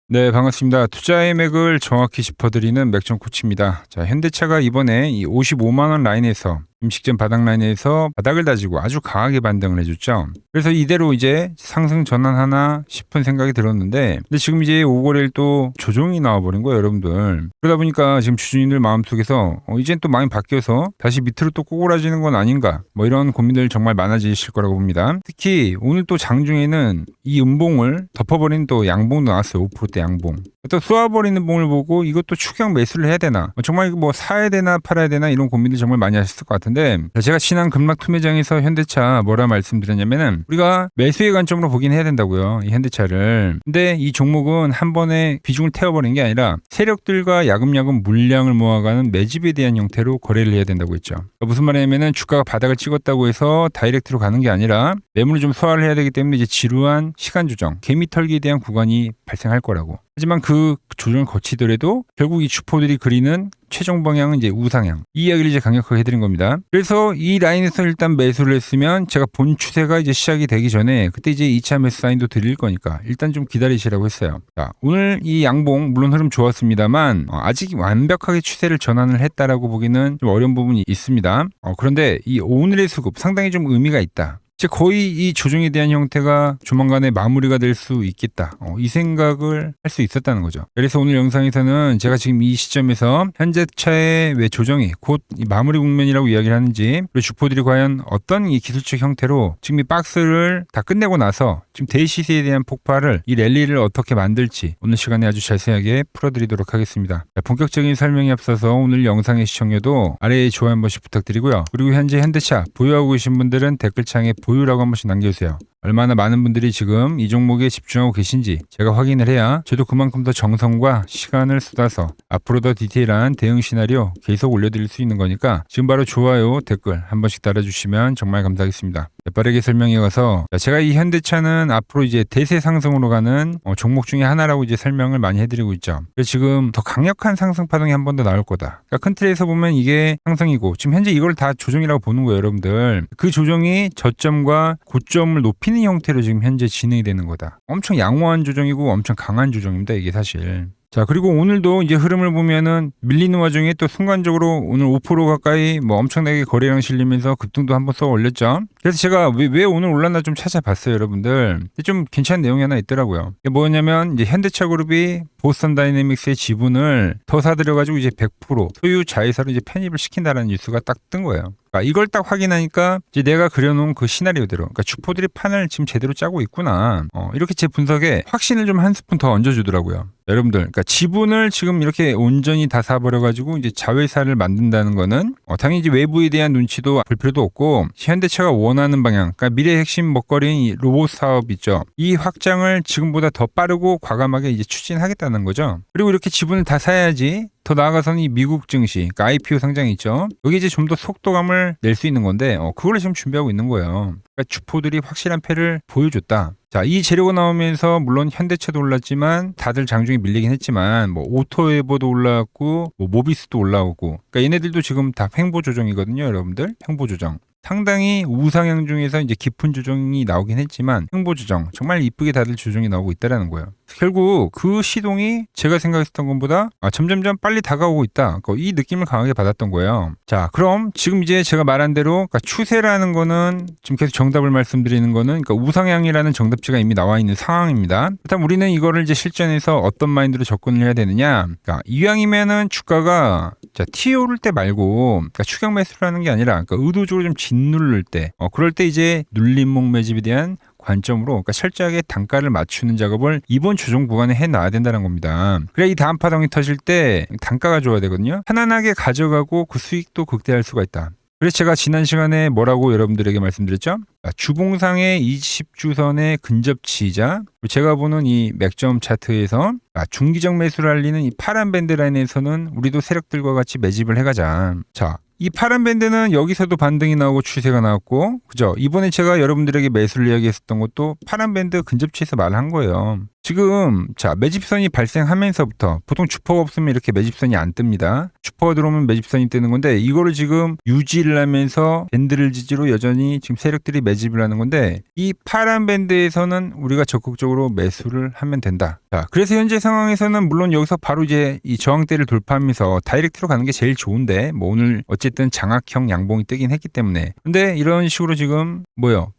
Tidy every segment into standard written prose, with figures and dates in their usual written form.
네, 반갑습니다. 투자의 맥을 정확히 짚어드리는 맥점 코치입니다. 자, 현대차가 이번에 이 55만 원 라인에서 임식전 바닥 라인에서 바닥을 다지고 아주 강하게 반등을 해줬죠. 그래서 이대로 이제 상승 전환하나 싶은 생각이 들었는데, 근데 지금 이제 5거래일 또 조정이 나와버린 거예요, 여러분들. 그러다 보니까 지금 주주님들 마음속에서 이젠 또 많이 바뀌어서 다시 밑으로 또 꼬꾸라지는 건 아닌가, 뭐 이런 고민들 정말 많아지실 거라고 봅니다. 특히 오늘 또 장중에는 이 음봉을 덮어버린 또 양봉도 나왔어요. 5%대 양봉. 또 쏘아버리는 봉을 보고 이것도 추격 매수를 해야 되나, 정말 뭐 사야 되나 팔아야 되나 이런 고민들 정말 많이 하셨을 것 같은데, 제가 지난 급락 투매장에서 현대차 뭐라 말씀드렸냐면은 우리가 매수의 관점으로 보긴 해야 된다고요, 이 현대차를. 근데 이 종목은 한 번에 비중을 태워버린 게 아니라 세력들과 야금야금 물량을 모아가는 매집에 대한 형태로 거래를 해야 된다고 했죠. 그러니까 무슨 말이냐면은 주가가 바닥을 찍었다고 해서 다이렉트로 가는 게 아니라 매물을 좀 소화를 해야 되기 때문에 이제 지루한 시간 조정, 개미 털기에 대한 구간이 발생할 거라고. 하지만 그 조정을 거치더라도 결국 이 주포들이 그리는 최종 방향은 이제 우상향. 이 이야기를 이제 강력하게 해드린 겁니다. 그래서 이 라인에서 일단 매수를 했으면 제가 본 추세가 이제 시작이 되기 전에 그때 이제 2차 매수 사인도 드릴 거니까 일단 좀 기다리시라고 했어요. 자, 오늘 이 양봉 물론 흐름 좋았습니다만 아직 완벽하게 추세를 전환을 했다라고 보기는 좀 어려운 부분이 있습니다. 그런데 이 오늘의 수급 상당히 좀 의미가 있다. 거의 이 조정에 대한 형태가 조만간에 마무리가 될 수 있겠다, 이 생각을 할 수 있었다는 거죠. 그래서 오늘 영상에서는 제가 지금 이 시점에서 현재차의 왜 조정이 곧 이 마무리 국면이라고 이야기를 하는지, 그리고 주포들이 과연 어떤 이 기술적 형태로 지금 이 박스를 다 끝내고 나서 지금 대시세에 대한 폭발을, 이 랠리를 어떻게 만들지 오늘 시간에 아주 자세하게 풀어드리도록 하겠습니다. 자, 본격적인 설명에 앞서서 오늘 영상의 시청료도 아래에 좋아요 한 번씩 부탁드리고요. 그리고 현재 현대차 보유하고 계신 분들은 댓글창에 보유라고 한 번씩 남겨주세요. 얼마나 많은 분들이 지금 이 종목에 집중하고 계신지 제가 확인을 해야 저도 그만큼 더 정성과 시간을 쏟아서 앞으로 더 디테일한 대응 시나리오 계속 올려드릴 수 있는 거니까 지금 바로 좋아요, 댓글 한 번씩 달아주시면 정말 감사하겠습니다. 빠르게 설명해 가서, 제가 이 현대차는 앞으로 이제 대세 상승으로 가는 종목 중에 하나라고 이제 설명을 많이 해드리고 있죠. 그래서 지금 더 강력한 상승 파동이 한 번 더 나올 거다. 그러니까 큰 틀에서 보면 이게 상승이고 지금 현재 이걸 다 조정이라고 보는 거예요, 여러분들. 그 조정이 저점과 고점을 높이는 형태로 지금 현재 진행이 되는 거다. 엄청 양호한 조정이고 엄청 강한 조정입니다, 이게 사실. 자, 그리고 오늘도 이제 흐름을 보면은 밀리는 와중에 또 순간적으로 오늘 5% 가까이 뭐 엄청나게 거래량 실리면서 급등도 한번 써 올렸죠. 그래서 제가 왜 오늘 올랐나 좀 찾아봤어요, 여러분들. 근데 좀 괜찮은 내용이 하나 있더라고요. 이게 뭐냐면 이제 현대차 그룹이 보스턴 다이내믹스의 지분을 더 사들여가지고 이제 100% 소유 자회사로 이제 편입을 시킨다라는 뉴스가 딱 뜬 거예요. 이걸 딱 확인하니까 이제 내가 그려놓은 그 시나리오대로, 그러니까 주포들이 판을 지금 제대로 짜고 있구나, 이렇게 제 분석에 확신을 좀 한 스푼 더 얹어주더라고요. 여러분들, 그러니까 지분을 지금 이렇게 온전히 다 사버려가지고 이제 자회사를 만든다는 거는 당연히 이제 외부에 대한 눈치도 볼 필요도 없고, 현대차가 원하는 방향, 그러니까 미래 핵심 먹거리인 이 로봇 사업 있죠. 이 확장을 지금보다 더 빠르고 과감하게 이제 추진하겠다는 거죠. 그리고 이렇게 지분을 다 사야지 더 나아가서는 이 미국 증시, 그러니까 IPO 상장이 있죠. 여기 이제 좀 더 속도감을 낼 수 있는 건데, 그걸 지금 준비하고 있는 거예요. 그러니까 주포들이 확실한 패를 보여줬다. 자, 이 재료가 나오면서 물론 현대차도 올랐지만 다들 장중에 밀리긴 했지만 뭐 오토에버도 올라왔고 뭐 모비스도 올라오고, 그러니까 얘네들도 지금 다 횡보 조정이거든요, 여러분들. 횡보 조정. 상당히 우상향 중에서 이제 깊은 조정이 나오긴 했지만 횡보 조정, 정말 이쁘게 다들 조정이 나오고 있다라는 거예요. 결국 그 시동이 제가 생각했던 것보다 점점점 빨리 다가오고 있다, 이 느낌을 강하게 받았던 거예요. 자, 그럼 지금 이제 제가 말한 대로, 그러니까 추세라는 거는 지금 계속 정답을 말씀드리는 거는, 그러니까 우상향이라는 정답지가 이미 나와 있는 상황입니다. 그렇다면 우리는 이거를 이제 실전에서 어떤 마인드로 접근을 해야 되느냐, 그러니까 이왕이면은 주가가 티 오를 때 말고, 그러니까 추격 매수를 하는 게 아니라, 그러니까 의도적으로 좀 짓누를 때, 그럴 때 이제 눌림목 매집에 대한 관점으로, 그러니까 철저하게 단가를 맞추는 작업을 이번 조정 구간에 해놔야 된다는 겁니다. 그래 이 다음 파동이 터질 때 단가가 좋아야 되거든요. 편안하게 가져가고 그 수익도 극대화할 수가 있다. 그래서 제가 지난 시간에 뭐라고 여러분들에게 말씀드렸죠? 주봉상의 20주선의 근접치이자 제가 보는 이 맥점 차트에서 중기적 매수를 알리는 이 파란 밴드 라인에서는 우리도 세력들과 같이 매집을 해가자. 자, 이 파란 밴드는 여기서도 반등이 나오고 추세가 나왔고, 그죠? 이번에 제가 여러분들에게 매수를 이야기했었던 것도 파란 밴드 근접치에서 말한 거예요. 지금 자 매집선이 발생하면서부터 보통 주포가 없으면 이렇게 매집선이 안 뜹니다. 주포가 들어오면 매집선이 뜨는 건데 이거를 지금 유지를 하면서 밴드를 지지로 여전히 지금 세력들이 매집을 하는 건데 이 파란 밴드에서는 우리가 적극적으로 매수를 하면 된다. 자, 그래서 현재 상황에서는 물론 여기서 바로 이제 이 저항대를 돌파하면서 다이렉트로 가는 게 제일 좋은데 뭐 오늘 어쨌든 장악형 양봉이 뜨긴 했기 때문에 근데 이런 식으로 지금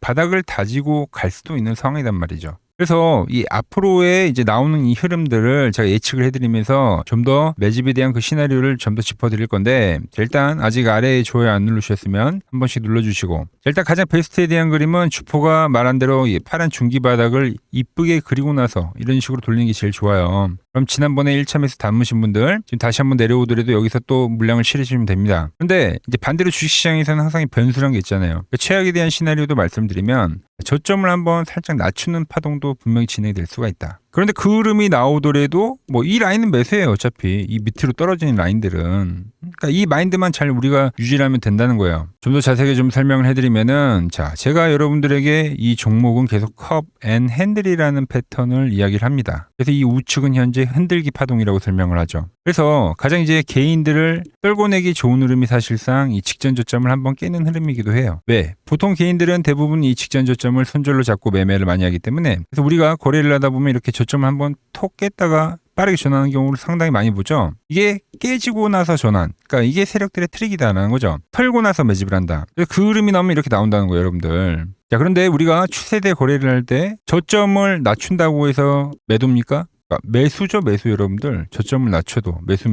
바닥을 다지고 갈 수도 있는 상황이란 말이죠. 그래서 이 앞으로의 이제 나오는 이 흐름들을 제가 예측을 해드리면서 좀 더 매집에 대한 그 시나리오를 좀 더 짚어드릴 건데 일단 아직 아래에 좋아요 안 누르셨으면 한 번씩 눌러주시고 일단 가장 베스트에 대한 그림은 주포가 말한 대로 이 파란 중기 바닥을 이쁘게 그리고 나서 이런 식으로 돌리는 게 제일 좋아요. 그럼 지난번에 1차 매수 담으신 분들 지금 다시 한번 내려오더라도 여기서 또 물량을 실으시면 됩니다. 근데 이제 반대로 주식시장에서는 항상 변수란 게 있잖아요. 최악에 대한 시나리오도 말씀드리면 저점을 한번 살짝 낮추는 파동도 분명히 진행이 될 수가 있다. 그런데 그 흐름이 나오더라도 뭐 이 라인은 매수예요. 어차피 이 밑으로 떨어지는 라인들은 그러니까 이 마인드만 잘 우리가 유지를 하면 된다는 거예요. 좀 더 자세하게 좀 설명을 해드리면은 자 제가 여러분들에게 이 종목은 계속 컵 앤 핸들이라는 패턴을 이야기를 합니다. 그래서 이 우측은 현재 흔들기 파동이라고 설명을 하죠. 그래서 가장 이제 개인들을 떨궈내기 좋은 흐름이 사실상 이 직전 저점을 한번 깨는 흐름이기도 해요. 왜? 보통 개인들은 대부분 이 직전 저점을 손절로 잡고 매매를 많이 하기 때문에 그래서 우리가 거래를 하다 보면 이렇게 저점을 한번 톡 깼다가 빠르게 전환하는 경우를 상당히 많이 보죠. 이게 깨지고 나서 전환. 그러니까 이게 세력들의 트릭이다라는 거죠. 털고 나서 매집을 한다. 그 흐름이 나오면 이렇게 나온다는 거예요, 여러분들. 자, 그런데 우리가 추세대 거래를 할 때 저점을 낮춘다고 해서 매도입니까? 그러니까 매수죠, 매수 여러분들. 저점을 낮춰도 매수.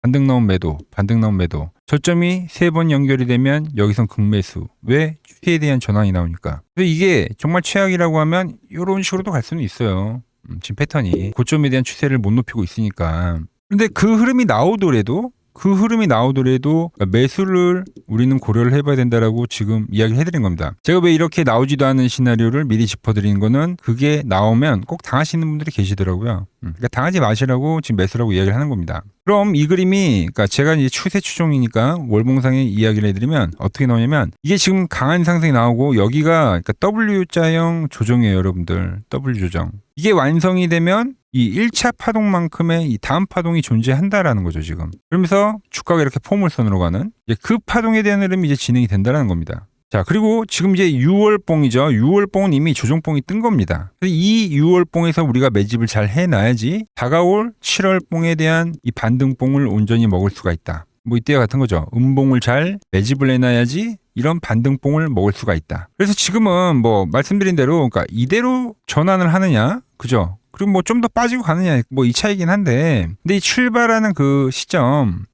반등 나온 매도, 반등 나온 매도. 저점이 3번 연결이 되면 여기선 극매수. 왜? 추세에 대한 전환이 나오니까. 근데 이게 정말 최악이라고 하면 이런 식으로도 갈 수는 있어요. 지금 패턴이 고점에 대한 추세를 못 높이고 있으니까. 근데 그 흐름이 나오더라도 매수를 우리는 고려를 해봐야 된다라고 지금 이야기를 해드린 겁니다. 제가 왜 이렇게 나오지도 않은 시나리오를 미리 짚어드리는 거는 그게 나오면 꼭 당하시는 분들이 계시더라고요. 그러니까 당하지 마시라고 지금 매수라고 이야기를 하는 겁니다. 그럼 이 그림이 그러니까 제가 이제 추세 추종이니까 월봉상의 이야기를 해드리면 어떻게 나오냐면 이게 지금 강한 상승이 나오고 여기가 그러니까 W자형 조정이에요, 여러분들. W 조정. 이게 완성이 되면 이 1차 파동만큼의 이 다음 파동이 존재한다라는 거죠, 지금. 그러면서 주가가 이렇게 포물선으로 가는 이제 그 파동에 대한 흐름이 이제 진행이 된다는 겁니다. 자, 그리고 지금 이제 6월봉이죠. 6월봉은 이미 조정봉이 뜬 겁니다. 이 6월봉에서 우리가 매집을 잘 해놔야지 다가올 7월봉에 대한 이 반등봉을 온전히 먹을 수가 있다. 뭐 이때와 같은 거죠. 음봉을 잘 매집을 해놔야지 이런 반등봉을 먹을 수가 있다. 그래서 지금은 뭐 말씀드린 대로 그러니까 이대로 전환을 하느냐, 그죠? 그리고 뭐 좀 더 빠지고 가느냐 뭐 이 차이긴 한데 근데 이 출발하는 그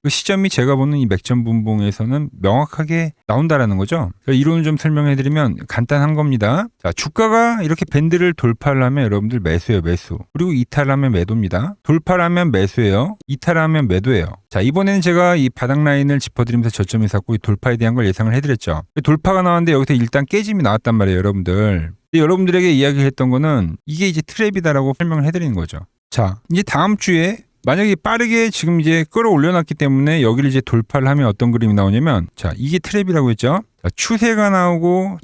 시점이 제가 보는 이 맥점 분봉에서는 명확하게 나온다라는 거죠. 이론을 좀 설명해드리면 간단한 겁니다. 자, 주가가 이렇게 밴드를 돌파를 하면 여러분들 매수예요, 매수. 그리고 이탈하면 매도입니다. 돌파를 하면 매수예요. 이탈하면 매도예요. 자, 이번에는 제가 이 바닥 라인을 짚어드리면서 저점이 샀고 이 돌파에 대한 걸 예상을 해드렸죠. 돌파가 나왔는데 여기서 일단 깨짐이 나왔단 말이에요, 여러분들. 여러분들에게 이야기했던 거는 이게 이제 트랩이다라고 설명을 해드리는 거죠. 자, 이제 다음 주에 만약에 빠르게 지금 이제 끌어올려놨기 때문에 여기를 이제 돌파를 하면 어떤 그림이 나오냐면 자, 이게 트랩이라고 했죠. 자, 추세가 나오고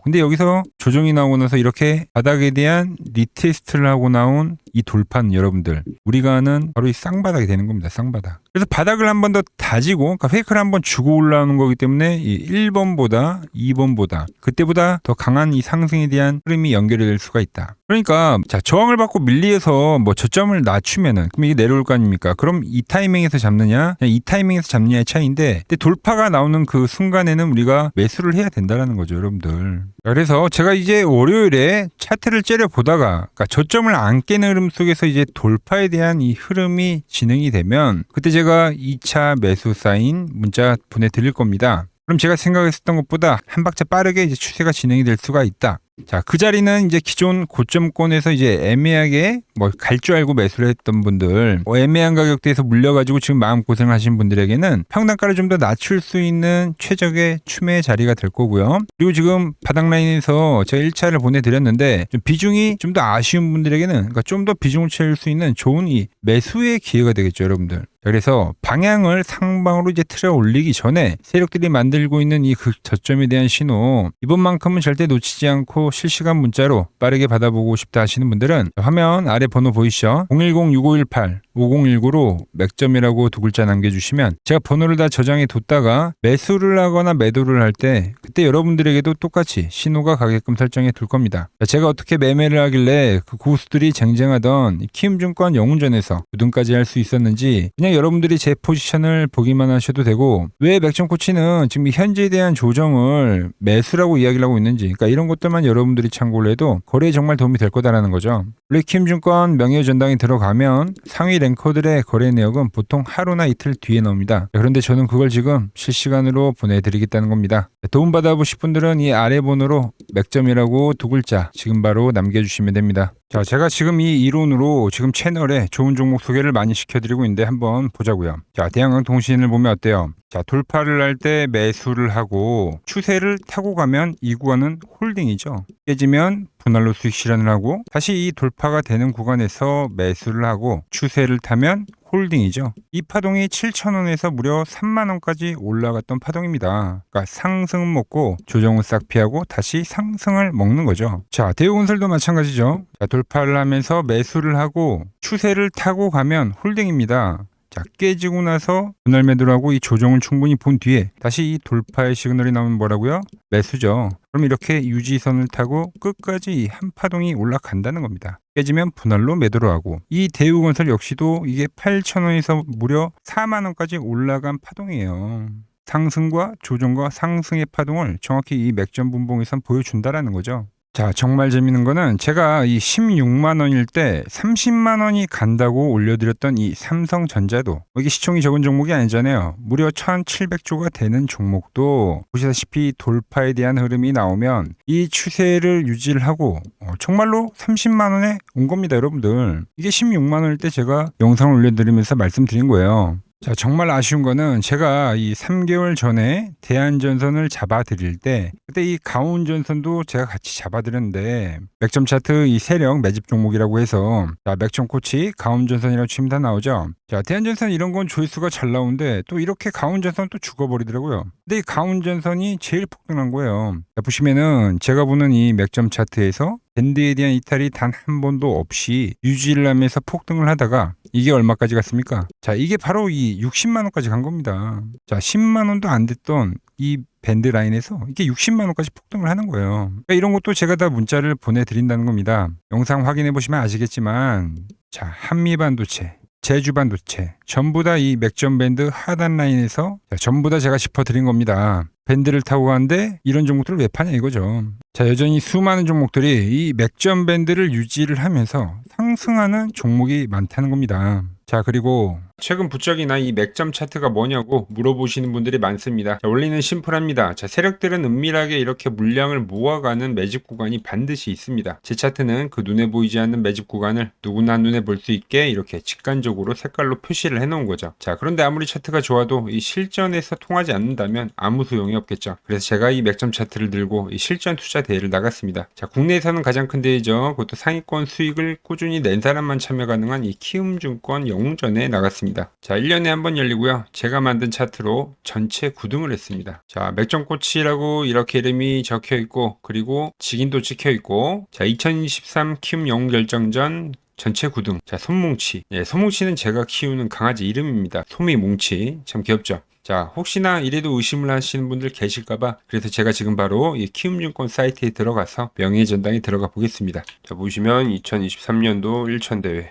근데 여기서 조정이 나오고 나서 이렇게 바닥에 대한 리테스트를 하고 나온 이 돌파는 여러분들 우리가 아는 바로 이 쌍바닥이 되는 겁니다. 쌍바닥. 그래서 바닥을 한 번 더 다지고 그러니까 페이크를 한 번 주고 올라오는 거기 때문에 이 1번보다 2번보다 그때보다 더 강한 이 상승에 대한 흐름이 연결이 될 수가 있다. 그러니까 자, 저항을 받고 밀리에서 뭐 저점을 낮추면은 그럼 이게 내려올 거 아닙니까? 그럼 이 타이밍에서 잡느냐 그냥 이 타이밍에서 잡느냐의 차이인데 근데 돌파가 나오는 그 순간에는 우리가 매수를 해야 된다는 거죠, 여러분들. 그래서 제가 이제 월요일에 차트를 째려보다가 그러니까 저점을 안 깨는 흐름 속에서 이제 돌파에 대한 이 흐름이 진행이 되면 그때 제가 2차 매수 사인 문자 보내드릴 겁니다. 그럼 제가 생각했었던 것보다 한 박자 빠르게 이제 추세가 진행이 될 수가 있다. 자, 그 자리는 이제 기존 고점권에서 이제 애매하게 뭐 갈 줄 알고 매수를 했던 분들, 애매한 가격대에서 물려가지고 지금 마음고생을 하신 분들에게는 평단가를 좀 더 낮출 수 있는 최적의 추매 자리가 될 거고요. 그리고 지금 바닥 라인에서 제가 1차를 보내드렸는데 좀 비중이 좀 더 아쉬운 분들에게는 그러니까 좀 더 비중을 채울 수 있는 좋은 이 매수의 기회가 되겠죠, 여러분들. 그래서 방향을 상방으로 이제 틀어 올리기 전에 세력들이 만들고 있는 이 저점에 대한 신호, 이번만큼은 절대 놓치지 않고 실시간 문자로 빠르게 받아보고 싶다 하시는 분들은 화면 아래 번호 보이시죠? 010-6518-5019로 맥점이라고 두 글자 남겨주시면 제가 번호를 다 저장해 뒀다가 매수를 하거나 매도를 할 때 그때 여러분들에게도 똑같이 신호가 가게끔 설정해 둘 겁니다. 제가 어떻게 매매를 하길래 그 고수들이 쟁쟁하던 키움증권 영운전에서 9등까지 할 수 있었는지 그냥 여러분들이 제 포지션을 보기만 하셔도 되고, 왜 맥점 코치는 지금 현재에 대한 조정을 매수라고 이야기를 하고 있는지, 그러니까 이런 것들만 여러분들이 참고를 해도 거래에 정말 도움이 될 거다라는 거죠. 원래 키움증권 명예전당에 들어가면 상위 랭커들의 거래 내역은 보통 하루나 이틀 뒤에 나옵니다. 그런데 저는 그걸 지금 실시간으로 보내드리겠다는 겁니다. 도움받아보실 분들은 이 아래 번호로 맥점이라고 두 글자 지금 바로 남겨주시면 됩니다. 자, 제가 지금 이 이론으로 지금 채널에 좋은 종목 소개를 많이 시켜드리고 있는데 한번 보자고요. 자, 대한항공통신을 보면 어때요? 자, 돌파를 할 때 매수를 하고 추세를 타고 가면 이 구간은 홀딩이죠. 깨지면 분할로 수익 실현을 하고 다시 이 돌파가 되는 구간에서 매수를 하고 추세를 타면 홀딩이죠. 이 파동이 7,000원에서 무려 3만원까지 올라갔던 파동입니다. 그러니까 상승은 먹고 조정은 싹 피하고 다시 상승을 먹는 거죠. 자, 대우건설도 마찬가지죠. 자, 돌파를 하면서 매수를 하고 추세를 타고 가면 홀딩입니다. 자, 깨지고 나서 분할 매도를 하고 이 조정을 충분히 본 뒤에 다시 이 돌파의 시그널이 나오면 뭐라고요? 매수죠. 그럼 이렇게 유지선을 타고 끝까지 이 한 파동이 올라간다는 겁니다. 깨지면 분할로 매도를 하고, 이 대우건설 역시도 이게 8,000원에서 무려 4만원까지 올라간 파동이에요. 상승과 조정과 상승의 파동을 정확히 이 맥점 분봉에선 보여준다라는 거죠. 자, 정말 재밌는 거는 제가 이 16만 원일 때 30만 원이 간다고 올려드렸던 이 삼성전자도, 이게 시총이 적은 종목이 아니잖아요. 무려 1,700조가 되는 종목도 보시다시피 돌파에 대한 흐름이 나오면 이 추세를 유지를 하고 정말로 30만 원에 온 겁니다, 여러분들. 이게 16만 원일 때 제가 영상을 올려드리면서 말씀드린 거예요. 자, 정말 아쉬운 거는 제가 이 3개월 전에 대한전선을 잡아드릴 때 그때 이 가온전선도 제가 같이 잡아드렸는데 맥점 차트 이 세력 매집 종목이라고 해서, 자, 맥점 코치 가온전선이라고 치면 다 나오죠. 자, 대한전선 이런 건 조회수가 잘 나오는데 또 이렇게 가온전선 또 죽어버리더라고요. 근데 이 가온전선이 제일 폭등한 거예요. 자, 보시면은 제가 보는 이 맥점 차트에서 밴드에 대한 이탈이 단 한 번도 없이 유지를 하면서 폭등을 하다가 이게 얼마까지 갔습니까? 자, 이게 바로 이 60만 원까지 간 겁니다. 자, 10만 원도 안 됐던 이 밴드 라인에서 이게 60만 원까지 폭등을 하는 거예요. 그러니까 이런 것도 제가 다 문자를 보내드린다는 겁니다. 영상 확인해 보시면 아시겠지만, 자, 한미반도체, 제주반도체 전부 다 이 맥점 밴드 하단 라인에서 전부 다 제가 짚어드린 겁니다. 밴드를 타고 가는데 이런 종목들을 왜 파냐 이거죠. 자, 여전히 수많은 종목들이 이 맥점 밴드를 유지를 하면서 상승하는 종목이 많다는 겁니다. 자, 그리고 최근 부쩍이나 이 맥점 차트가 뭐냐고 물어보시는 분들이 많습니다. 자, 원리는 심플합니다. 자, 세력들은 은밀하게 이렇게 물량을 모아가는 매집 구간이 반드시 있습니다. 제 차트는 그 눈에 보이지 않는 매집 구간을 누구나 눈에 볼 수 있게 이렇게 직관적으로 색깔로 표시를 해놓은 거죠. 자, 그런데 아무리 차트가 좋아도 이 실전에서 통하지 않는다면 아무 소용이 없겠죠. 그래서 제가 이 맥점 차트를 들고 이 실전 투자 대회를 나갔습니다. 자, 국내에서는 가장 큰 대회죠. 그것도 상위권 수익을 꾸준히 낸 사람만 참여 가능한 이 키움증권 영웅전에 나갔습니다. 자, 1년에 한 번 열리고요. 제가 만든 차트로 전체 9등을 했습니다. 자, 맥점 코치라고 이렇게 이름이 적혀 있고, 그리고 직인도 찍혀 있고, 자, 2023 키움 영웅 결정전 전체 9등. 자, 솜뭉치. 예, 솜뭉치는 제가 키우는 강아지 이름입니다. 솜이뭉치. 참 귀엽죠? 자, 혹시나 이래도 의심을 하시는 분들 계실까봐 그래서 제가 지금 바로 이 키움증권 사이트에 들어가서 명예전당에 들어가 보겠습니다. 자, 보시면 2023년도 1천대회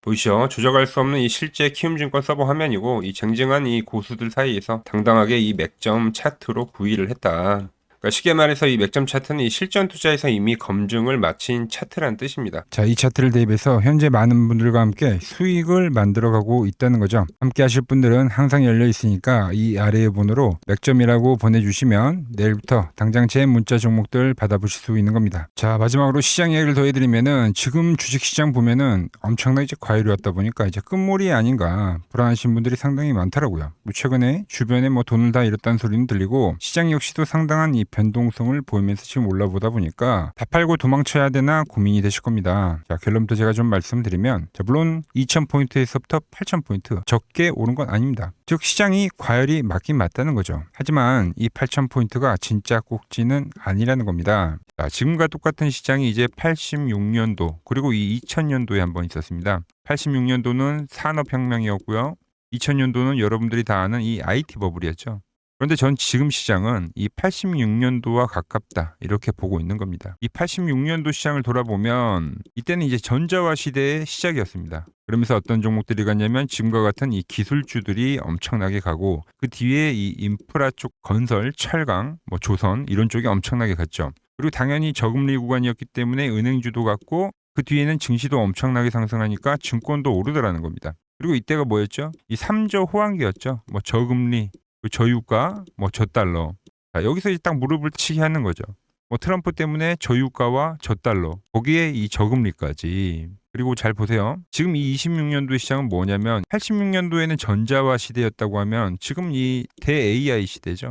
보이시죠? 조작할 수 없는 이 실제 키움증권 서버 화면이고, 이 쟁쟁한 이 고수들 사이에서 당당하게 이 맥점 차트로 구의를 했다. 그러니까 쉽게 말해서 이 맥점 차트는 이 실전 투자에서 이미 검증을 마친 차트란 뜻입니다. 자, 이 차트를 대입해서 현재 많은 분들과 함께 수익을 만들어가고 있다는 거죠. 함께 하실 분들은 항상 열려 있으니까 이 아래의 번호로 맥점이라고 보내주시면 내일부터 당장 제 문자 종목들 받아보실 수 있는 겁니다. 자, 마지막으로 시장 이야기를 더 해드리면은 지금 주식시장 보면은 엄청나게 이제 과열이 왔다 보니까 이제 끝물이 아닌가 불안하신 분들이 상당히 많더라고요. 최근에 주변에 뭐 돈을 다 잃었다는 소리는 들리고, 시장 역시도 상당한 이 변동성을 보이면서 지금 올라보다 보니까 다 팔고 도망쳐야 되나 고민이 되실 겁니다. 자, 결론부터 제가 좀 말씀드리면, 자, 물론 2000포인트에서부터 8000포인트 적게 오른 건 아닙니다. 즉 시장이 과열이 맞긴 맞다는 거죠. 하지만 이 8000포인트가 진짜 꼭지는 아니라는 겁니다. 자, 지금과 똑같은 시장이 이제 86년도 그리고 이 2000년도에 한번 있었습니다. 86년도는 산업혁명이었고요. 2000년도는 여러분들이 다 아는 이 IT 버블이었죠. 그런데 전 지금 시장은 이 86년도와 가깝다 이렇게 보고 있는 겁니다. 이 86년도 시장을 돌아보면 이때는 이제 전자화 시대의 시작이었습니다. 그러면서 어떤 종목들이 갔냐면 지금과 같은 이 기술주들이 엄청나게 가고 그 뒤에 이 인프라 쪽 건설, 철강, 뭐 조선 이런 쪽이 엄청나게 갔죠. 그리고 당연히 저금리 구간이었기 때문에 은행주도 갔고 그 뒤에는 증시도 엄청나게 상승하니까 증권도 오르더라는 겁니다. 그리고 이때가 뭐였죠? 이 3조 호황기였죠. 뭐 저금리, 저유가, 뭐 저달러. 자, 여기서 이제 딱 무릎을 치게 하는 거죠. 뭐 트럼프 때문에 저유가와 저달러, 거기에 이 저금리까지. 그리고 잘 보세요. 지금 이 26년도 시장은 뭐냐면 86년도에는 전자화 시대였다고 하면 지금 이 대 AI 시대죠.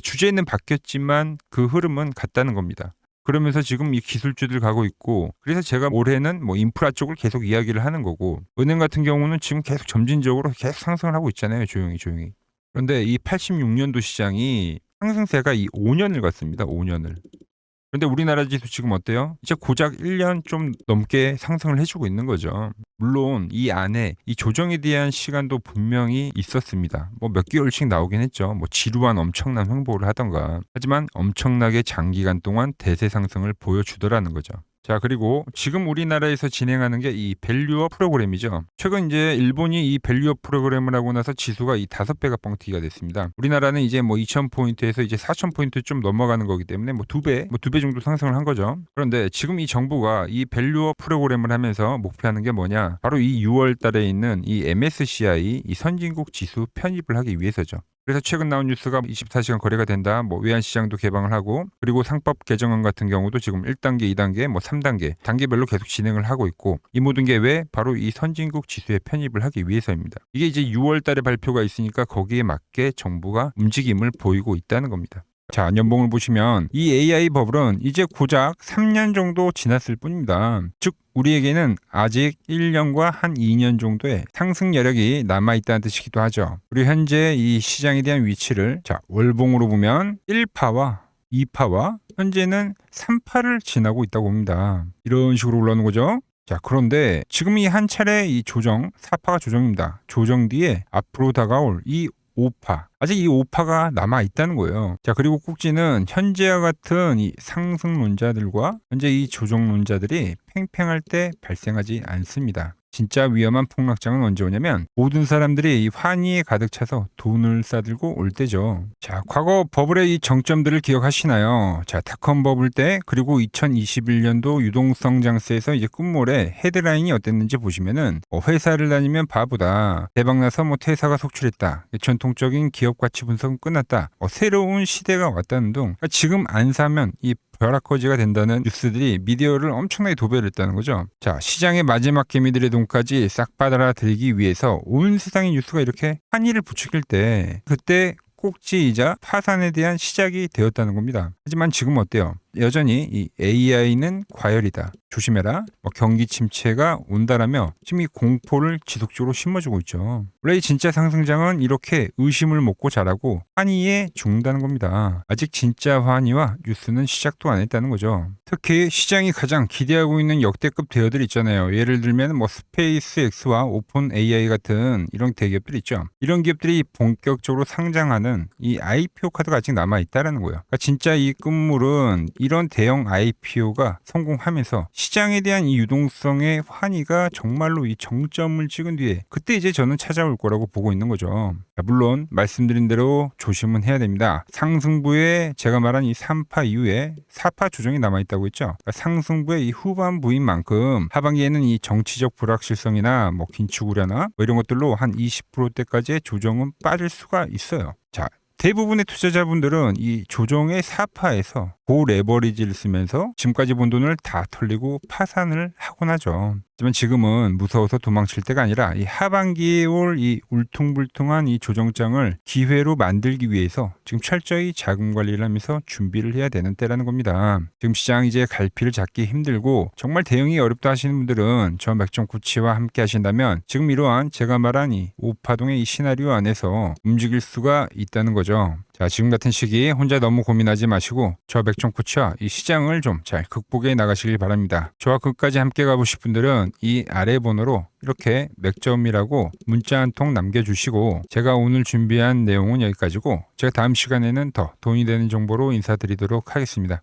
주제는 바뀌었지만 그 흐름은 같다는 겁니다. 그러면서 지금 이 기술주들 가고 있고, 그래서 제가 올해는 뭐 인프라 쪽을 계속 이야기를 하는 거고, 은행 같은 경우는 지금 계속 점진적으로 계속 상승을 하고 있잖아요. 조용히. 그런데 이 86년도 시장이 상승세가 이 5년을 갔습니다. 5년을. 그런데 우리나라 지수 지금 어때요? 이제 고작 1년 좀 넘게 상승을 해주고 있는 거죠. 물론 이 안에 이 조정에 대한 시간도 분명히 있었습니다. 뭐 몇 개월씩 나오긴 했죠. 뭐 지루한 엄청난 횡보를 하던가. 하지만 엄청나게 장기간 동안 대세 상승을 보여주더라는 거죠. 자, 그리고 지금 우리나라에서 진행하는 게 이 밸류업 프로그램이죠. 최근 이제 일본이 이 밸류업 프로그램을 하고 나서 지수가 이 5배가 뻥튀기가 됐습니다. 우리나라는 이제 뭐 2000포인트에서 이제 4000포인트 좀 넘어가는 거기 때문에 뭐 2배 정도 상승을 한 거죠. 그런데 지금 이 정부가 이 밸류업 프로그램을 하면서 목표하는 게 뭐냐? 바로 이 6월 달에 있는 이 MSCI 이 선진국 지수 편입을 하기 위해서죠. 그래서 최근 나온 뉴스가 24시간 거래가 된다. 뭐 외환시장도 개방을 하고, 그리고 상법 개정안 같은 경우도 지금 1단계, 2단계, 뭐 3단계 단계별로 계속 진행을 하고 있고, 이 모든 게 왜? 바로 이 선진국 지수에 편입을 하기 위해서입니다. 이게 이제 6월 달에 발표가 있으니까 거기에 맞게 정부가 움직임을 보이고 있다는 겁니다. 자, 연봉을 보시면 이 AI 버블은 이제 고작 3년 정도 지났을 뿐입니다. 즉 우리에게는 아직 1년과 한 2년 정도의 상승 여력이 남아있다는 뜻이기도 하죠. 그리고 현재 이 시장에 대한 위치를 자, 월봉으로 보면 1파와 2파와 현재는 3파를 지나고 있다고 봅니다. 이런 식으로 올라오는 거죠. 자, 그런데 지금 이 한 차례 이 조정, 4파가 조정입니다. 조정 뒤에 앞으로 다가올 이 5파. 아직 이 5파가 남아 있다는 거예요. 자, 그리고 꼭지는 현재와 같은 이 상승론자들과 현재 이 조정론자들이 팽팽할 때 발생하지 않습니다. 진짜 위험한 폭락장은 언제 오냐면 모든 사람들이 이 환희에 가득 차서 돈을 싸들고 올 때죠. 자, 과거 버블의 이 정점들을 기억하시나요? 자, 닷컴 버블 때 그리고 2021년도 유동성 장세에서 이제 끝물에 헤드라인이 어땠는지 보시면은 회사를 다니면 바보다. 대박나서 뭐 퇴사가 속출했다. 전통적인 기업 가치 분석은 끝났다. 새로운 시대가 왔다는 등 그러니까 지금 안 사면 이 벼락거지가 된다는 뉴스들이 미디어를 엄청나게 도배를 했다는 거죠. 자, 시장의 마지막 개미들의 돈까지 싹 빨아들이기 위해서 온 세상의 뉴스가 이렇게 한이를 부추길 때 그때 꼭지이자 파산에 대한 시작이 되었다는 겁니다. 하지만 지금 어때요? 여전히 이 AI는 과열이다. 조심해라. 경기 침체가 온다라며 지금 이 공포를 지속적으로 심어주고 있죠. 원래 진짜 상승장은 이렇게 의심을 먹고 자라고 환희에 죽는다는 겁니다. 아직 진짜 환희와 뉴스는 시작도 안 했다는 거죠. 특히 시장이 가장 기대하고 있는 역대급 대여들 있잖아요. 예를 들면 뭐 스페이스X와 오픈 AI 같은 이런 대기업들 있죠. 이런 기업들이 본격적으로 상장하는 이 IPO 카드가 아직 남아 있다라는 거예요. 그러니까 진짜 이 끝물은 이런 대형 IPO가 성공하면서 시장에 대한 이 유동성의 환희가 정말로 이 정점을 찍은 뒤에 그때 이제 저는 찾아올 거라고 보고 있는 거죠. 물론 말씀드린 대로 조심은 해야 됩니다. 상승부에 제가 말한 이 3파 이후에 4파 조정이 남아있다고 했죠. 그러니까 상승부의 이 후반부인 만큼 하반기에는 이 정치적 불확실성이나 뭐 긴축 우려나 뭐 이런 것들로 한 20%대까지의 조정은 빠질 수가 있어요. 자, 대부분의 투자자분들은 이 조정의 4파에서 고레버리지를 쓰면서 지금까지 본 돈을 다 털리고 파산을 하곤 하죠. 하지만 지금은 무서워서 도망칠 때가 아니라 이 하반기에 올 이 울퉁불퉁한 이 조정장을 기회로 만들기 위해서 지금 철저히 자금 관리를 하면서 준비를 해야 되는 때라는 겁니다. 지금 시장 이제 갈피를 잡기 힘들고 정말 대응이 어렵다 하시는 분들은 저 맥정코치와 함께 하신다면 지금 이러한 제가 말한 이 오파동의 이 시나리오 안에서 움직일 수가 있다는 거죠. 자, 지금 같은 시기에 혼자 너무 고민하지 마시고 저 맥정코치와 이 시장을 좀 잘 극복해 나가시길 바랍니다. 저와 끝까지 함께 가보실 분들은 이 아래 번호로 이렇게 맥점이라고 문자 한 통 남겨주시고 제가 오늘 준비한 내용은 여기까지고 제가 다음 시간에는 더 돈이 되는 정보로 인사드리도록 하겠습니다.